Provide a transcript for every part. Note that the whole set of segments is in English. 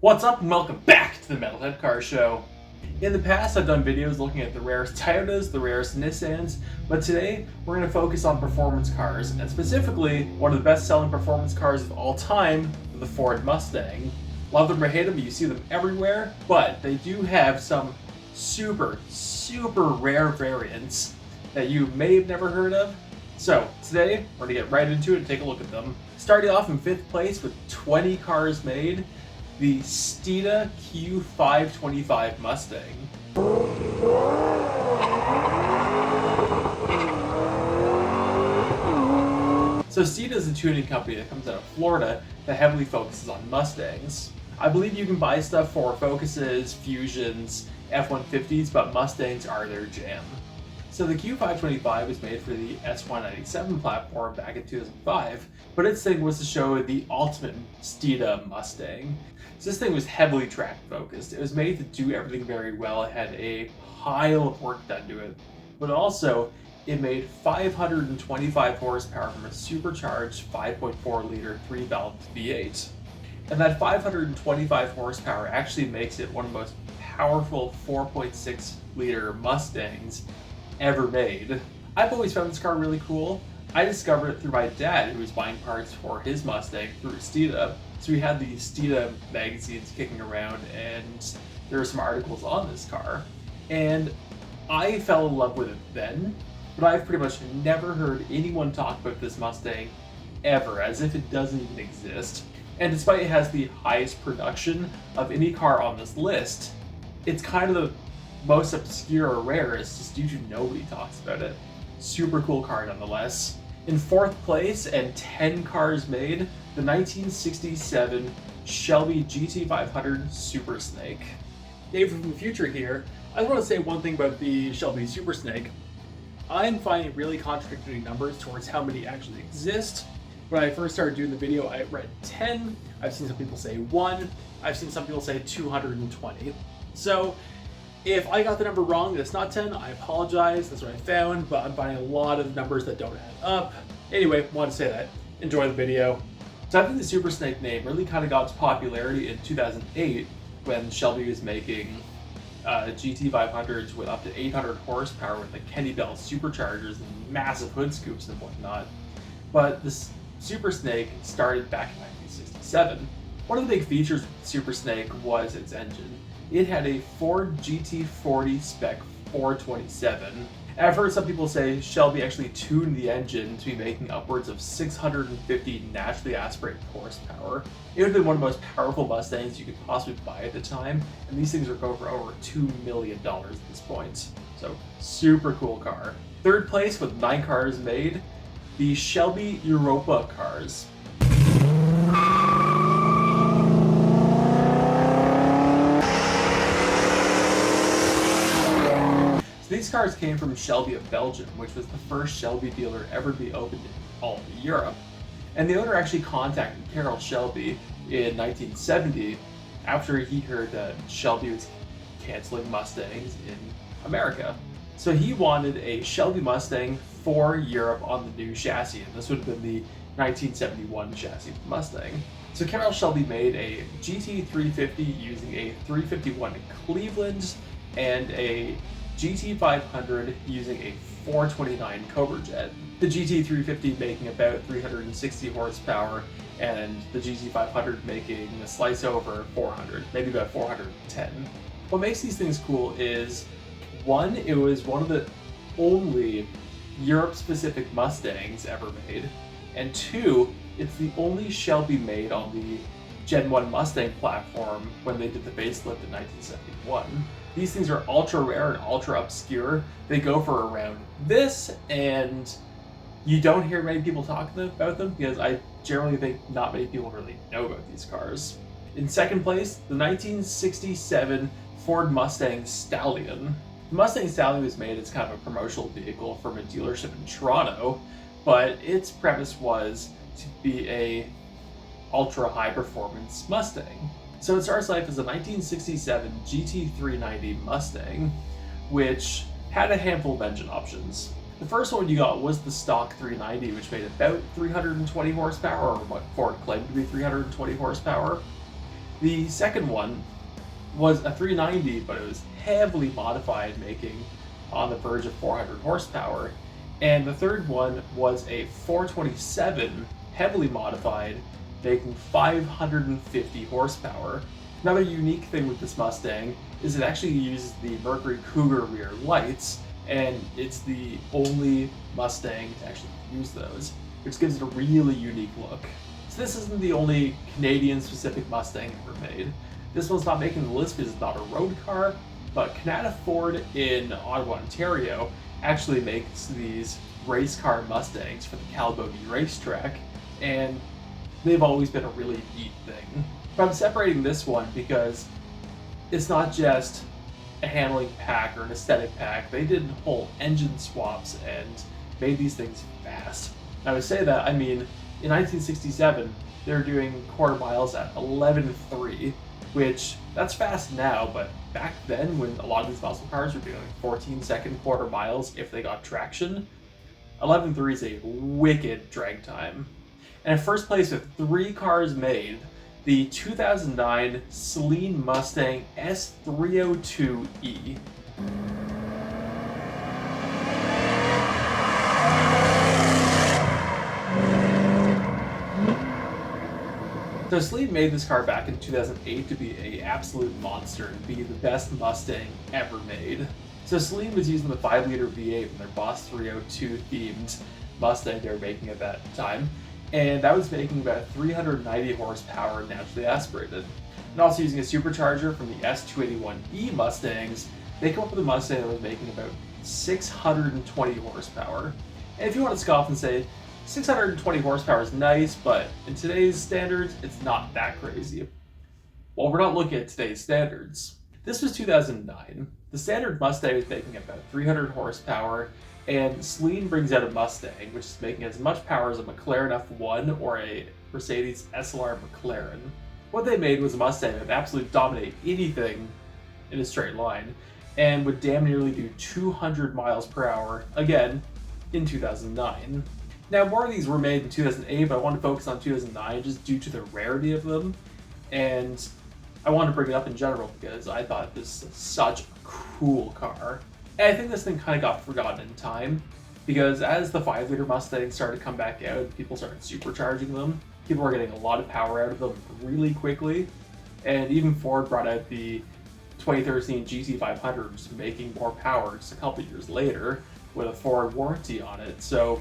What's up and welcome back to the Metalhead Car Show. In the past I've done videos looking at the rarest Toyotas, the rarest Nissans, but today we're going to focus on performance cars, and specifically one of the best selling performance cars of all time, the Ford Mustang. Love them or hate them, you see them everywhere, but they do have some super rare variants that you may have never heard of. So today we're going to get right into it and take a look at them. Starting off in 5th place with 20 cars made, the Steeda Q525 Mustang. So Steeda is a tuning company that comes out of Florida that heavily focuses on Mustangs. I believe you can buy stuff for Focuses, Fusions, F-150s, but Mustangs are their jam. So the Q525 was made for the S197 platform back in 2005, but its thing was to show the ultimate Steeda Mustang. So this thing was heavily track focused. It was made to do everything very well. It had a pile of work done to it, but also it made 525 horsepower from a supercharged 5.4 liter 3-valve V8. And that 525 horsepower actually makes it one of the most powerful 4.6 liter Mustangs ever made. I've always found this car really cool. I discovered it through my dad, who was buying parts for his Mustang through Steeda. So we had the Steeda magazines kicking around, and there were some articles on this car. And I fell in love with it then, but I've pretty much never heard anyone talk about this Mustang ever, as if it doesn't even exist. And despite it has the highest production of any car on this list, it's kind of the most obscure or rarest, just due to nobody talks about it. Super cool car nonetheless. In 4th place and 10 cars made, the 1967 Shelby GT500 Super Snake. Dave from the future here. I just want to say one thing about the Shelby Super Snake. I'm finding really contradictory numbers towards how many actually exist. When I first started doing the video, I read 10. I've seen some people say 1. I've seen some people say 220. So if I got the number wrong, that's not 10, I apologize, that's what I found, but I'm finding a lot of numbers that don't add up. Anyway, wanted to say that. Enjoy the video. So I think the Super Snake name really kind of got its popularity in 2008 when Shelby was making GT500s with up to 800 horsepower with the Kenny Bell superchargers and massive hood scoops and whatnot. But this Super Snake started back in 1967. One of the big features of the Super Snake was its engine. It had a Ford GT40 spec 427. And I've heard some people say Shelby actually tuned the engine to be making upwards of 650 naturally aspirated horsepower. It would have been one of the most powerful Mustangs you could possibly buy at the time, and these things are going for over $2 million at this point. So, super cool car. 3rd place with 9 cars made, the Shelby Europa cars. These cars came from Shelby of Belgium, which was the first Shelby dealer ever to be opened in all of Europe. And the owner actually contacted Carroll Shelby in 1970 after he heard that Shelby was canceling Mustangs in America. So he wanted a Shelby Mustang for Europe on the new chassis, and this would have been the 1971 chassis of the Mustang. So Carroll Shelby made a GT350 using a 351 Cleveland and a GT500 using a 429 Cobra Jet. The GT350 making about 360 horsepower and the GT500 making a slice over 400, maybe about 410. What makes these things cool is, one, it was one of the only Europe-specific Mustangs ever made, and 2, it's the only Shelby made on the Gen 1 Mustang platform when they did the facelift in 1971. These things are ultra rare and ultra obscure. They go for around this, and you don't hear many people talking about them because I generally think not many people really know about these cars. In 2nd place, the 1967 Ford Mustang Stallion. The Mustang Stallion was made as kind of a promotional vehicle from a dealership in Toronto, but its premise was to be a ultra high performance Mustang. So it starts life as a 1967 GT390 Mustang, which had a handful of engine options. The first one you got was the stock 390, which made about 320 horsepower, or what Ford claimed to be 320 horsepower. The second one was a 390, but it was heavily modified, making on the verge of 400 horsepower. And the third one was a 427, heavily modified, making 550 horsepower. Another unique thing with this Mustang is it actually uses the Mercury Cougar rear lights, and it's the only Mustang to actually use those, which gives it a really unique look. So this isn't the only Canadian-specific Mustang ever made. This one's not making the list because it's not a road car, but Canada Ford in Ottawa, Ontario actually makes these race car Mustangs for the Calabogie racetrack, and they've always been a really neat thing. But I'm separating this one because it's not just a handling pack or an aesthetic pack. They did whole engine swaps and made these things fast. Now, to say that, I mean, in 1967, they were doing quarter miles at 11.3, which that's fast now, but back then when a lot of these muscle cars were doing 14-second quarter miles if they got traction, 11.3 is a wicked drag time. And in first place with 3 cars made, the 2009 Saleen Mustang S302E. So Saleen made this car back in 2008 to be an absolute monster and be the best Mustang ever made. So Saleen was using the 5-liter V8 in their Boss 302 themed Mustang they were making at that time, and that was making about 390 horsepower naturally aspirated. And also using a supercharger from the S281E Mustangs, they come up with a Mustang that was making about 620 horsepower. And if you want to scoff and say, 620 horsepower is nice, but in today's standards, it's not that crazy. Well, we're not looking at today's standards. This was 2009. The standard Mustang was making about 300 horsepower, and Saleen brings out a Mustang, which is making as much power as a McLaren F1 or a Mercedes SLR McLaren. What they made was a Mustang that would absolutely dominate anything in a straight line, and would damn nearly do 200 miles per hour, again, in 2009. Now, more of these were made in 2008, but I want to focus on 2009 just due to the rarity of them, and I want to bring it up in general because I thought this was such a cool car. And I think this thing kind of got forgotten in time, because as the 5-liter Mustangs started to come back out, people started supercharging them. People were getting a lot of power out of them really quickly, and even Ford brought out the 2013 GT500, which is making more power just a couple years later with a Ford warranty on it. So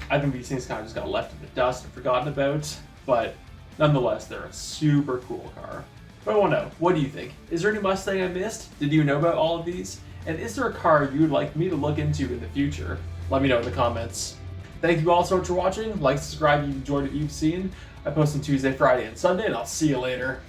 I think these things kind of just got left in the dust and forgotten about, but nonetheless, they're a super cool car. But I want to know, what do you think? Is there any Mustang I missed? Did you know about all of these? And is there a car you would like me to look into in the future? Let me know in the comments. Thank you all so much for watching. Like, subscribe if you enjoyed what you've seen. I post on Tuesday, Friday, and Sunday, and I'll see you later.